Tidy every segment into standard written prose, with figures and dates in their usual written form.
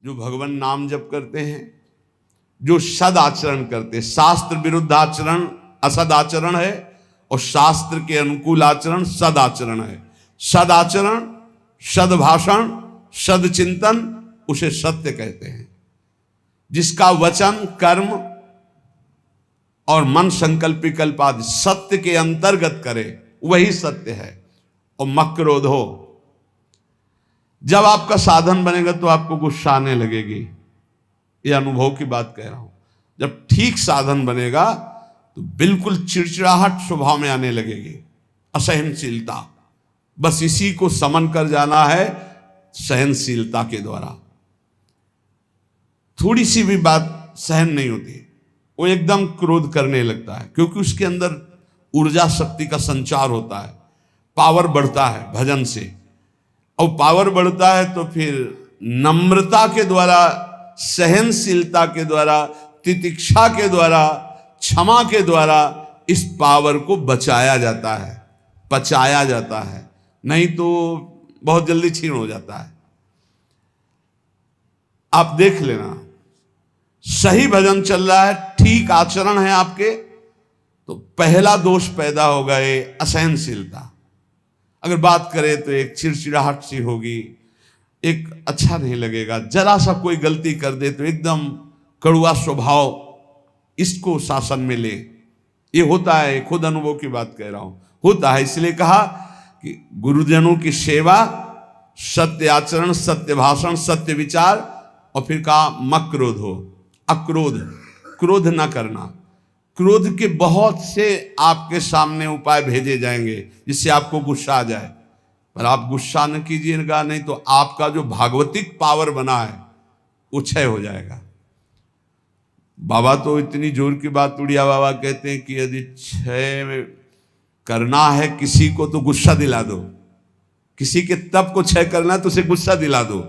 जो भगवान नाम जप करते हैं, जो सद आचरण करते हैं। शास्त्र विरुद्ध आचरण असद आचरण है और शास्त्र के अनुकूल आचरण सद आचरण है। सद आचरण, सद भाषण, सद चिंतन, उसे सत्य कहते हैं। जिसका वचन, कर्म और मन संकल्प विकल्प आदि सत्य के अंतर्गत करे, वही सत्य है। और मक्रोधो, जब आपका साधन बनेगा तो आपको गुस्सा आने लगेगी। ये अनुभव की बात कह रहा हूं। जब ठीक साधन बनेगा तो बिल्कुल चिड़चिड़ाहट स्वभाव में आने लगेगी, असहनशीलता। बस इसी को समन कर जाना है सहनशीलता के द्वारा। थोड़ी सी भी बात सहन नहीं होती, वो एकदम क्रोध करने लगता है, क्योंकि उसके अंदर ऊर्जा शक्ति का संचार होता है, पावर बढ़ता है भजन से। और पावर बढ़ता है तो फिर नम्रता के द्वारा, सहनशीलता के द्वारा, तितिक्षा के द्वारा, क्षमा के द्वारा इस पावर को बचाया जाता है, पचाया जाता है, नहीं तो बहुत जल्दी क्षीण हो जाता है। आप देख लेना, सही भजन चल रहा है, ठीक आचरण है आपके, तो पहला दोष पैदा होगा ये असहनशीलता। अगर बात करें तो एक चिड़चिड़ाहट सी होगी, एक अच्छा नहीं लगेगा। जरा सा कोई गलती कर दे तो एकदम कड़वा स्वभाव, इसको शासन में ले। ये होता है, खुद अनुभव की बात कह रहा हूं, होता है। इसलिए कहा कि गुरुजनों की सेवा, सत्य आचरण, सत्य भाषण, सत्य विचार, और फिर कहा मक्रोध हो, अक्रोध, क्रोध ना करना। क्रोध के बहुत से आपके सामने उपाय भेजे जाएंगे जिससे आपको गुस्सा आ जाए, पर आप गुस्सा न कीजिएगा, नहीं तो आपका जो भागवतिक पावर बना है वो क्षय हो जाएगा। बाबा तो इतनी जोर की बात, उड़िया बाबा कहते हैं कि यदि क्षय करना है किसी को तो गुस्सा दिला दो। किसी के तप को क्षय करना है तो उसे गुस्सा दिला दो,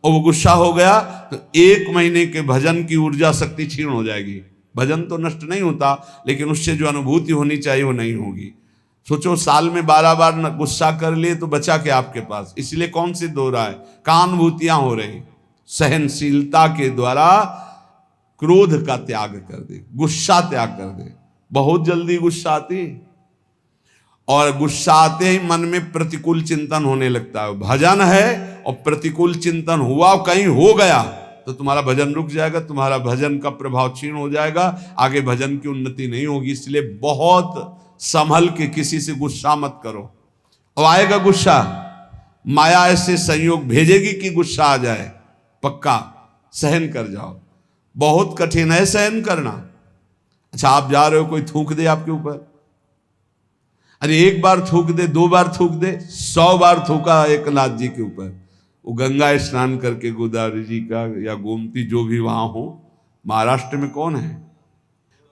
और वो गुस्सा हो गया तो 1 महीने के भजन की ऊर्जा शक्ति क्षीण हो जाएगी। भजन तो नष्ट नहीं होता, लेकिन उससे जो अनुभूति होनी चाहिए वो नहीं होगी। सोचो, साल में 12 बार गुस्सा कर लिए तो बचा क्या आपके पास? इसलिए कौन सी दो रहा है, कहां अनुभूतियां हो रही? सहनशीलता के द्वारा क्रोध का त्याग कर दे, गुस्सा त्याग कर दे। बहुत जल्दी गुस्सा आती, और गुस्सा आते ही मन में प्रतिकूल चिंतन होने लगता है। भजन है और प्रतिकूल चिंतन हुआ, कहीं हो गया तो तुम्हारा भजन रुक जाएगा, तुम्हारा भजन का प्रभाव क्षीण हो जाएगा, आगे भजन की उन्नति नहीं होगी। इसलिए बहुत संभल के किसी से गुस्सा मत करो। और आएगा गुस्सा, माया ऐसे संयोग भेजेगी कि गुस्सा आ जाए, पक्का सहन कर जाओ। बहुत कठिन है सहन करना। अच्छा, आप जा रहे हो, कोई थूक दे आपके ऊपर, अरे 1 बार थूक दे, 2 बार थूक दे, 100 बार थूका एक नाथ जी के ऊपर। वो गंगा स्नान करके, गोदावरी जी का या गोमती जो भी वहां हो, महाराष्ट्र में कौन है,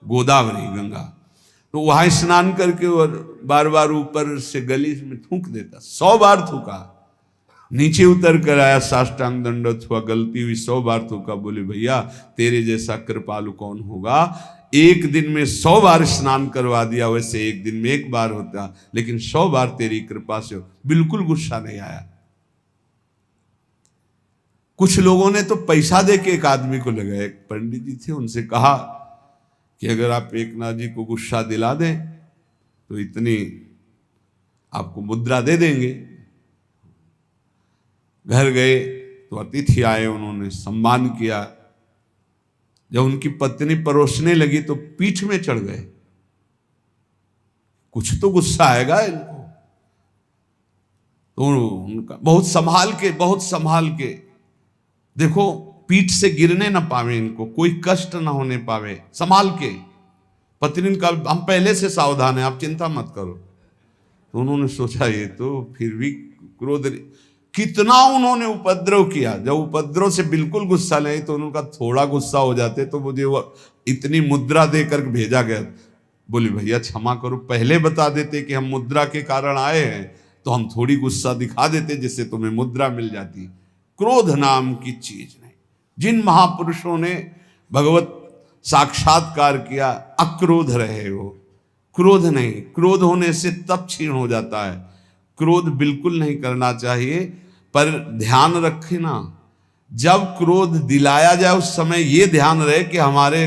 गोदावरी गंगा, तो वहां स्नान करके और बार बार ऊपर से गली में थूक देता। 100 बार थूका, नीचे उतर कर आया, साष्टांग दंडवत हुआ, गलती हुई, 100 बार थूका। बोले भैया तेरे जैसा कृपालु कौन होगा, 1 दिन में 100 बार स्नान करवा दिया, वैसे 1 दिन में 1 बार होता, लेकिन 100 बार तेरी कृपा से। बिल्कुल गुस्सा नहीं आया। कुछ लोगों ने तो पैसा दे के एक आदमी को लगाया, एक पंडित जी थे, उनसे कहा कि अगर आप एकनाथ जी को गुस्सा दिला दें तो इतनी आपको मुद्रा दे देंगे। घर गए तो अतिथि आए, उन्होंने सम्मान किया। जब उनकी पत्नी परोसने लगी तो पीठ में चढ़ गए, कुछ तो गुस्सा आएगा इनको। तो उनका बहुत संभाल के देखो, पीठ से गिरने ना पावे, इनको कोई कष्ट ना होने पावे, संभाल के। पत्नी का हम पहले से सावधान है, आप चिंता मत करो। तो उन्होंने सोचा ये तो फिर भी क्रोध, कितना उन्होंने उपद्रव किया। जब उपद्रव से बिल्कुल गुस्सा नहीं तो उनका थोड़ा गुस्सा हो जाते तो मुझे वो इतनी मुद्रा देकर भेजा गया। बोले भैया क्षमा करो, पहले बता देते कि हम मुद्रा के कारण आए हैं तो हम थोड़ी गुस्सा दिखा देते, जिससे तुम्हें मुद्रा मिल जाती। क्रोध नाम की चीज नहीं। जिन महापुरुषों ने भगवत साक्षात्कार किया, अक्रोध रहे हो, क्रोध नहीं। क्रोध होने से तप क्षीण हो जाता है। क्रोध बिल्कुल नहीं करना चाहिए, पर ध्यान रखना, जब क्रोध दिलाया जाए उस समय यह ध्यान रहे कि हमारे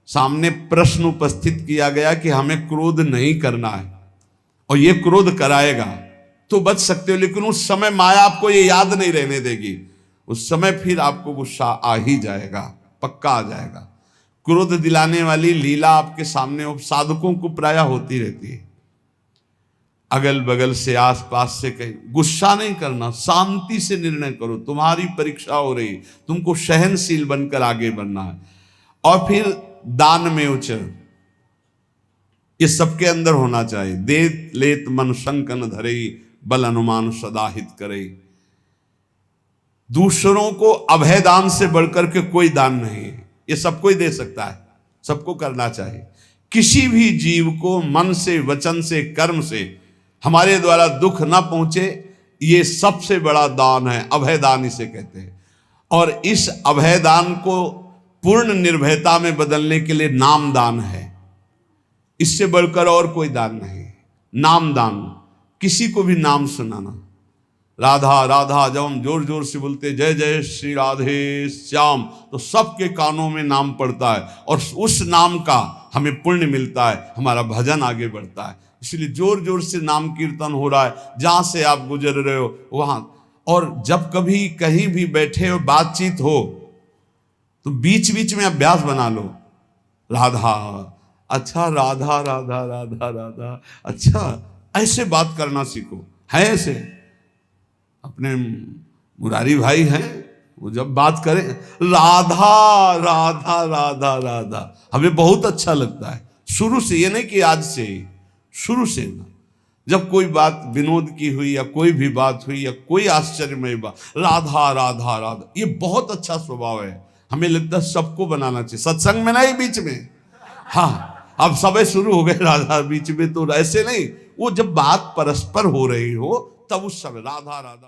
सामने प्रश्न उपस्थित किया गया कि हमें क्रोध नहीं करना है, और ये क्रोध कराएगा तो बच सकते हो, लेकिन उस समय माया आपको ये याद नहीं रहने देगी। उस समय फिर आपको गुस्सा आ ही जाएगा, पक्का आ जाएगा। क्रोध दिलाने वाली लीला आपके सामने साधकों को प्रायः होती रहती है। अगल बगल से, आसपास से, कहीं गुस्सा नहीं करना, शांति से निर्णय करो। तुम्हारी परीक्षा हो रही, तुमको सहनशील बनकर आगे बढ़ना है। और फिर दान में उचर, ये सबके अंदर होना चाहिए। देत लेत मन संकन धरे, बल अनुमान सदा हित करे। दूसरों को अभय दान से बढ़कर के कोई दान नहीं है, ये सबको ही दे सकता है, सबको करना चाहिए। किसी भी जीव को मन से, वचन से, कर्म से हमारे द्वारा दुख ना पहुंचे, ये सबसे बड़ा दान है, अभय दान इसे कहते हैं। और इस अभय दान को पूर्ण निर्भयता में बदलने के लिए नाम दान है, इससे बढ़कर और कोई दान नहीं। नाम दान, किसी को भी नाम सुनाना। राधा राधा जब हम जोर जोर से बोलते जय जय श्री राधे श्याम, तो सबके कानों में नाम पड़ता है, और उस नाम का हमें पुण्य मिलता है, हमारा भजन आगे बढ़ता है। इसलिए जोर जोर से नाम कीर्तन हो रहा है, जहां से आप गुजर रहे हो वहां। और जब कभी कहीं भी बैठे हो, बातचीत हो, तो बीच बीच में अभ्यास बना लो। राधा, अच्छा राधा राधा राधा राधा, अच्छा ऐसे बात करना सीखो। है ऐसे अपने मुरारी भाई हैं, वो जब बात करें राधा राधा राधा राधा, हमें बहुत अच्छा लगता है शुरू से, ये नहीं कि आज से, शुरू से ना। जब कोई बात विनोद की हुई या कोई भी बात हुई या कोई आश्चर्यमय बात, राधा राधा राधा, ये बहुत अच्छा स्वभाव है। हमें लगता है सबको बनाना चाहिए, सत्संग में नहीं, बीच में। हाँ, अब सब शुरू हो गए राधा बीच में, तो ऐसे नहीं, वो जब बात परस्पर हो रही हो तब उस समय राधा राधा।